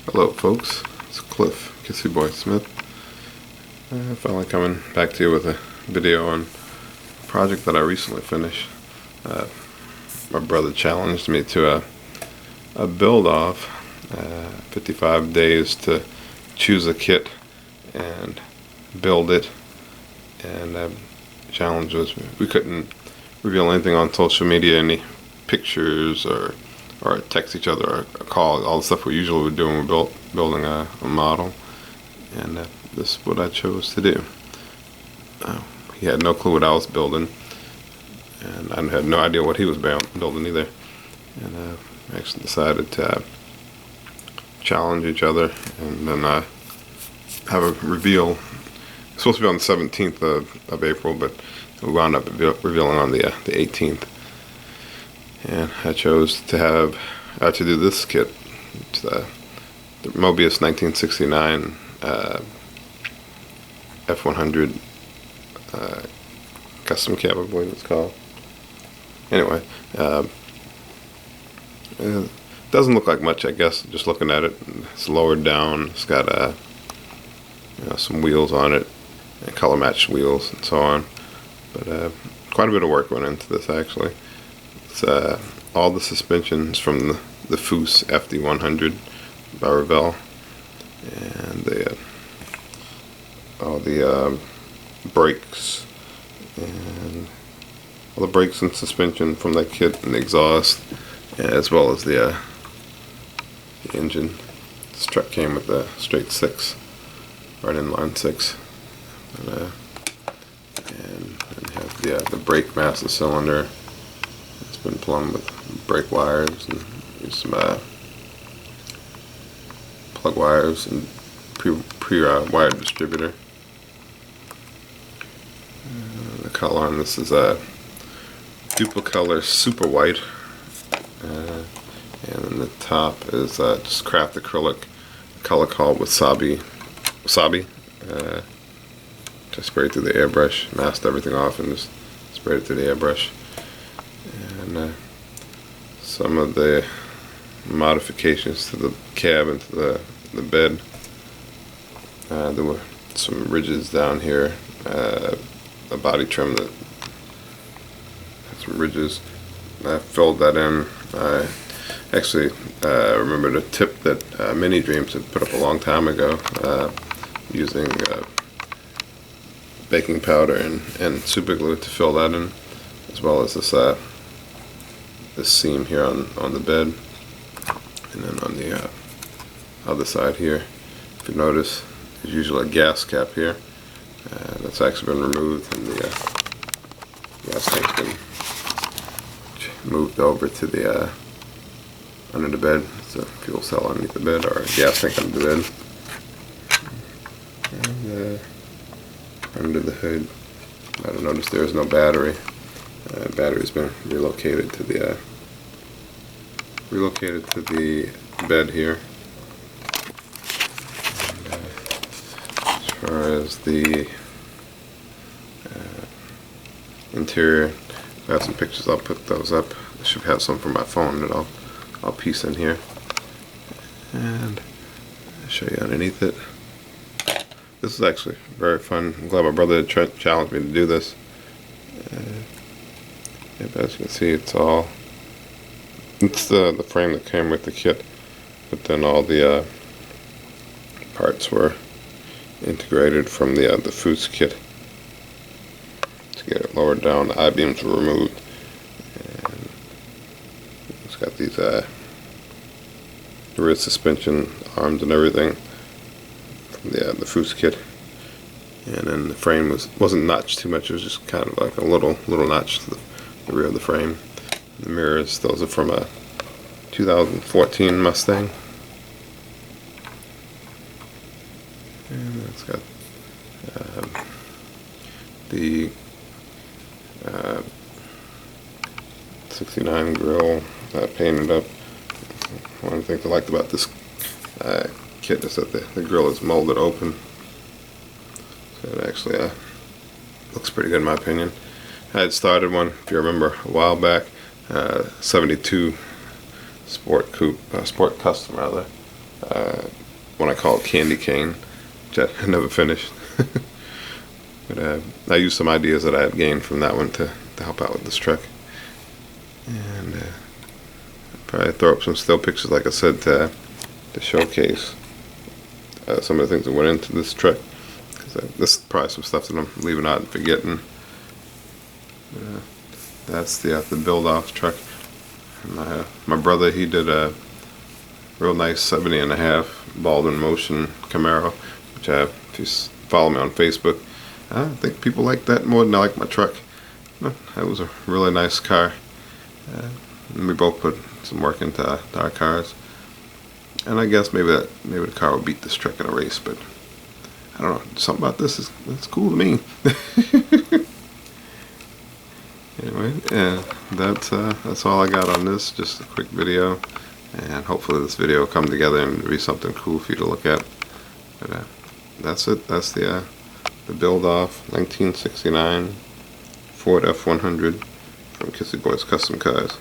Hello folks, it's Cliff, Kissy Boy Smith. Finally coming back to you with a video on a project that I recently finished. My brother challenged me to a build off, 55 days to choose a kit and build it. And the challenge was we couldn't reveal anything on social media, any pictures or text each other or call, all the stuff we usually would do when we're building a model. And this is what I chose to do. He had no clue what I was building, and I had no idea what he was building either. And we actually decided to challenge each other and then have a reveal. It's supposed to be on the 17th of April, but we wound up revealing on the 18th. And I chose to do this kit. It's the Mobius 1969 F100 custom cab, I believe it's called. Anyway, it doesn't look like much, I guess, just looking at it. It's lowered down. It's got some wheels on it, and color matched wheels and so on. But quite a bit of work went into this, actually. It's all the suspensions from the Foos FD100 by Revell, and all the brakes, and all the brakes and suspension from that kit, and the exhaust, as well as the engine. This truck came with a straight 6, right inline 6, and have the brake master cylinder. It's been plumbed with brake wires and some plug wires and pre-wired distributor. The color on this is a Duplicolor Super White, and then the top is just craft acrylic, color called Wasabi. Just sprayed through the airbrush, masked everything off, and just sprayed it through the airbrush. And some of the modifications to the cab and to the bed. There were some ridges down here, a body trim that had some ridges. I filled that in. I actually remembered a tip that Mini Dreams had put up a long time ago, using baking powder and super glue to fill that in, as well as this seam here on the bed, and then on the other side here, if you notice, there's usually a gas cap here. That's actually been removed, and the gas tank's been moved over to the under the bed. It's a fuel cell underneath the bed, or a gas tank under the bed. And under the hood, I don't notice there is no battery. Battery's been relocated to the bed here. And, as far as the interior, I have some pictures. I'll put those up. I should have some from my phone that I'll piece in here, and I'll show you underneath it. This is actually very fun. I'm glad my brother challenged me to do this. As you can see, it's the frame that came with the kit, but then all the parts were integrated from the Foos kit to get it lowered down. The I-beams were removed, and it's got these rear suspension arms and everything from the Foos kit. And then the frame wasn't notched too much. It was just kind of like a little notch to the rear of the frame. The mirrors, those are from a 2014 Mustang. And it's got the 69 grille painted up. One of the things I liked about this kit is that the grille is molded open. So it actually looks pretty good in my opinion. I had started one, if you remember, a while back, 72 Sport Coupe, Sport Custom rather, One I called Candy Cane, which I never finished. But I used some ideas that I had gained from that one to help out with this truck. And probably throw up some still pictures, like I said, to showcase some of the things that went into this truck. This is probably some stuff that I'm leaving out and forgetting. That's the build-off truck. My brother, he did a real nice 70.5 Baldwin Motion Camaro, which if you follow me on Facebook, I think people like that more than I like my truck. That was a really nice car. And we both put some work into our cars. And I guess maybe the car would beat this truck in a race, but I don't know. Something about this that's cool to me. Anyway, that's all I got on this. Just a quick video, and hopefully this video will come together and be something cool for you to look at. But that's it. That's the build-off 1969 Ford F100 from Kissy Boys Custom Cars.